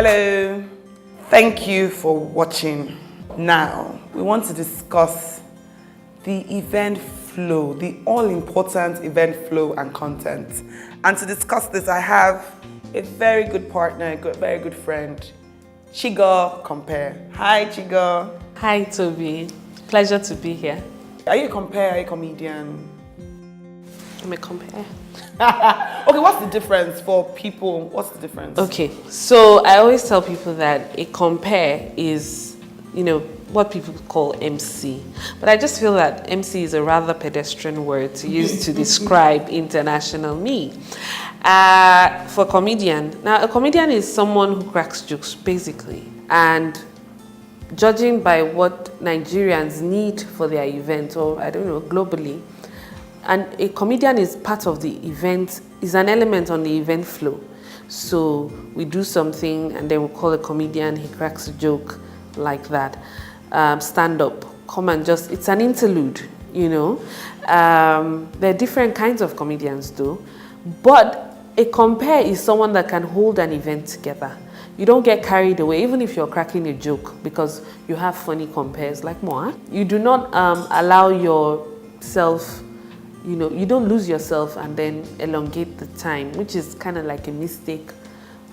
Hello, thank you for watching. Now, we want to discuss the event flow, the all-important event flow and content. And to discuss this, I have a very good partner, a very good friend, Chigo Compere. Hi, Chigo. Hi, Toby. Pleasure to be here. Are you a compere? Are you a comedian? I'm a compere. Okay, what's the difference for people? What's the difference? Okay, so I always tell people that a compere is, what people call MC. But I just feel that MC is a rather pedestrian word to use to describe international me. For comedian, now a comedian is someone who cracks jokes, basically. And judging by what Nigerians need for their event, or I don't know, globally, and a comedian is part of the event, is an element on the event flow. So we do something and then we call a comedian, he cracks a joke like that. Stand up, come and just, it's an interlude, There are different kinds of comedians though, but a compere is someone that can hold an event together. You don't get carried away, even if you're cracking a joke, because you have funny compares like moi. You do not allow yourself, you don't lose yourself and then elongate the time, which is kind of like a mistake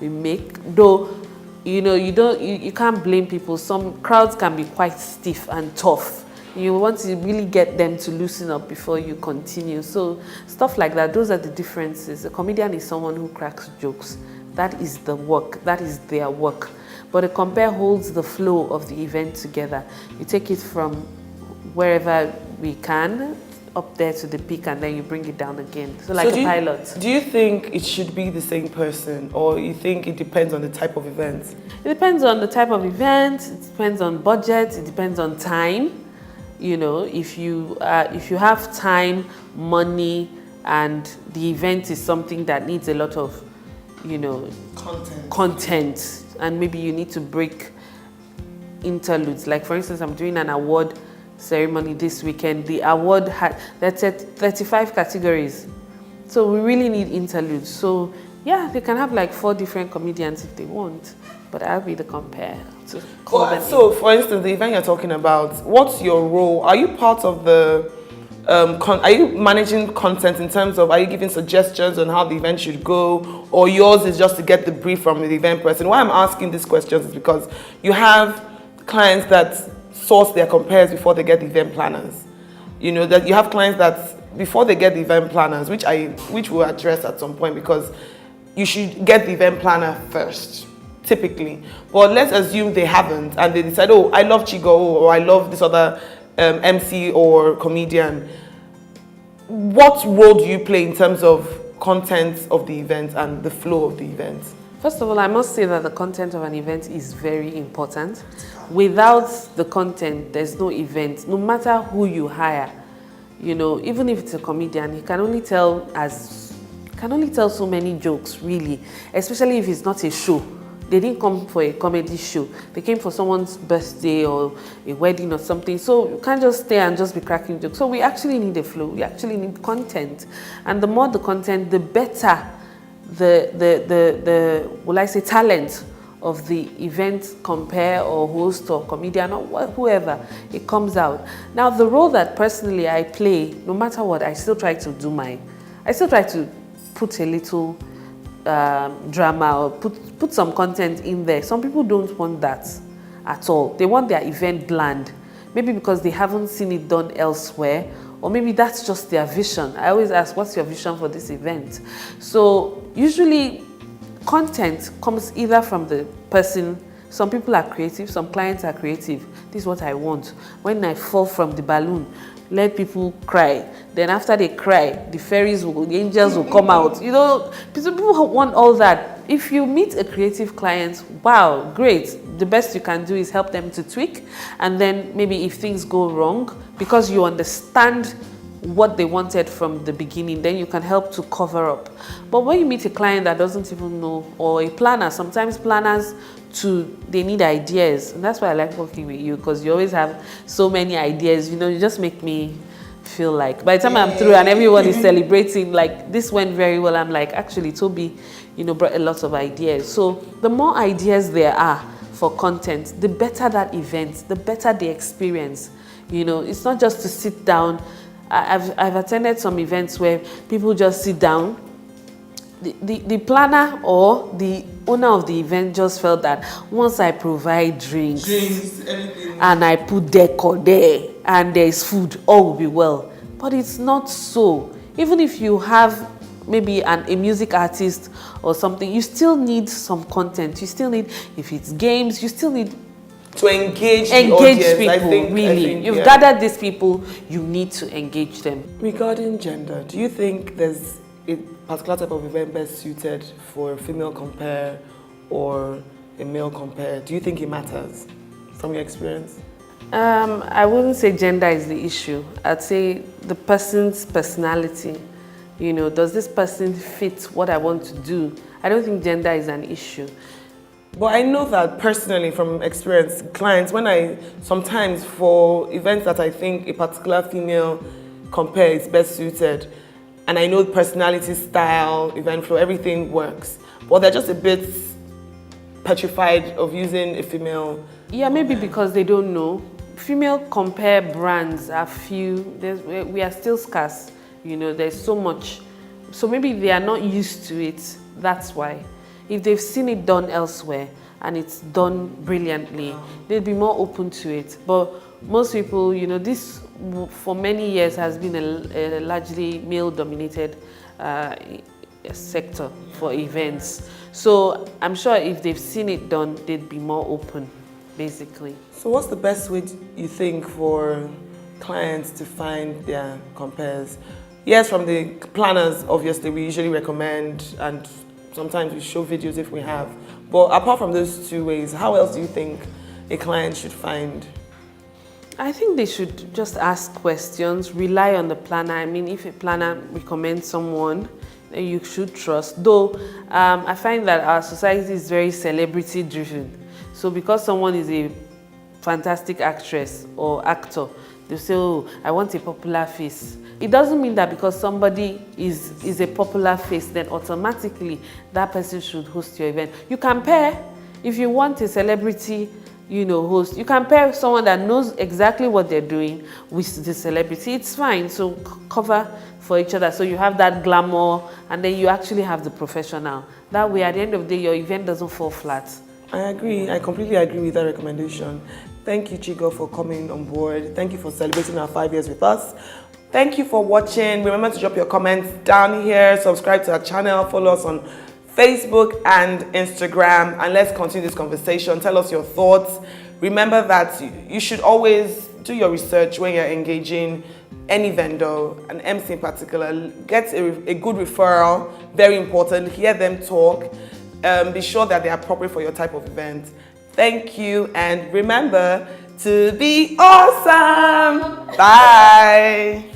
we make. Though, you can't blame people. Some crowds can be quite stiff and tough. You want to really get them to loosen up before you continue. So stuff like that, those are the differences. A comedian is someone who cracks jokes. That is the work, that is their work. But a compere holds the flow of the event together. You take it from wherever we can, up there to the peak, and then you bring it down again. So like a pilot. Do you think it should be the same person, or you think it depends on the type of event? It depends on the type of event, it depends on budget, it depends on time. If you have time, money, and the event is something that needs a lot of content, and maybe you need to break interludes. Like for instance, I'm doing an award ceremony this weekend. The award that's at 35 categories, so we really need interludes. So yeah, they can have like 4 different comedians if they want, but I'll be the compere to call them. So for instance, the event you're talking about, what's your role? Are you part of the are you managing content in terms of, are you giving suggestions on how the event should go, or yours is just to get the brief from the event person? Why I'm asking these questions is because you have clients that source their compares before they get the event planners. That you have clients that before they get the event planners, which we'll address at some point, because you should get the event planner first, typically. But let's assume they haven't and they decide, oh, I love Chigo, or I love this other MC or comedian. What role do you play in terms of content of the event and the flow of the event? First of all, I must say that the content of an event is very important. Without the content, there's no event. No matter who you hire, even if it's a comedian, he can only tell so many jokes, really, especially if it's not a show. They didn't come for a comedy show. They came for someone's birthday or a wedding or something. So you can't just stay and just be cracking jokes. So we actually need a flow. We actually need content. And the more the content, the better will I say, talent of the event compere or host or comedian or whoever, it comes out. Now, the role that personally I play, no matter what, I still try to put a little drama or put some content in there. Some people don't want that at all. They want their event bland, maybe because they haven't seen it done elsewhere, or maybe that's just their vision. I always ask, what's your vision for this event? So usually content comes either from the person. Some people are creative, some clients are creative. This is what I want. When I fall from the balloon, let people cry. Then after they cry, the angels will come out. People want all that. If you meet a creative client, wow, great. The best you can do is help them to tweak. And then maybe if things go wrong, because you understand what they wanted from the beginning, then you can help to cover up. But when you meet a client that doesn't even know, or a planner, sometimes planners they need ideas. And that's why I like working with you, because you always have so many ideas. You just make me feel like. By the time I'm through and everyone is celebrating, like, this went very well, I'm like, actually, Toby, brought a lot of ideas. So the more ideas there are for content, the better that event, the better the experience. It's not just to sit down. I've attended some events where people just sit down. The planner or the owner of the event just felt that once I provide drinks and I put decor there and there's food, all will be well. But it's not so. Even if you have maybe a music artist or something, you still need some content. You still need, if it's games, you still need to engage the audience. People. You've gathered these people, you need to engage them. Regarding gender, do you think there's a particular type of event best suited for a female compare or a male compare? Do you think it matters from your experience? I wouldn't say gender is the issue. I'd say the person's personality. Does this person fit what I want to do? I don't think gender is an issue. But I know that personally from experience, clients, sometimes for events that I think a particular female compare is best suited, and I know personality, style, event flow, everything works, but they're just a bit petrified of using a female. Yeah, maybe because they don't know. Female compare brands are few. We are still scarce. There's so much. So maybe they are not used to it. That's why. If they've seen it done elsewhere and it's done brilliantly, they'd be more open to it. But most people, this for many years has been a largely male-dominated sector for events. So I'm sure if they've seen it done, they'd be more open, basically. So what's the best way you think for clients to find their compares? Yes, from the planners, obviously, we usually recommend, and sometimes we show videos if we have. But apart from those two ways, how else do you think a client should find? I think they should just ask questions, rely on the planner. I mean, if a planner recommends someone, then you should trust. Though I find that our society is very celebrity driven. So because someone is a fantastic actress or actor, they say, oh, I want a popular face. It doesn't mean that because somebody is a popular face, then automatically that person should host your event. You can pair, if you want a celebrity, host, you can pair someone that knows exactly what they're doing with the celebrity. It's fine. So cover for each other. So you have that glamour and then you actually have the professional. That way, at the end of the day, your event doesn't fall flat. I agree. I completely agree with that recommendation. Thank you, Chigo, for coming on board. Thank you for celebrating our 5 years with us. Thank you for watching. Remember to drop your comments down here. Subscribe to our channel. Follow us on Facebook and Instagram. And let's continue this conversation. Tell us your thoughts. Remember that you should always do your research when you're engaging any vendor, an MC in particular. Get a good referral. Very important. Hear them talk. Be sure that they are appropriate for your type of event. Thank you, and remember to be awesome. Bye.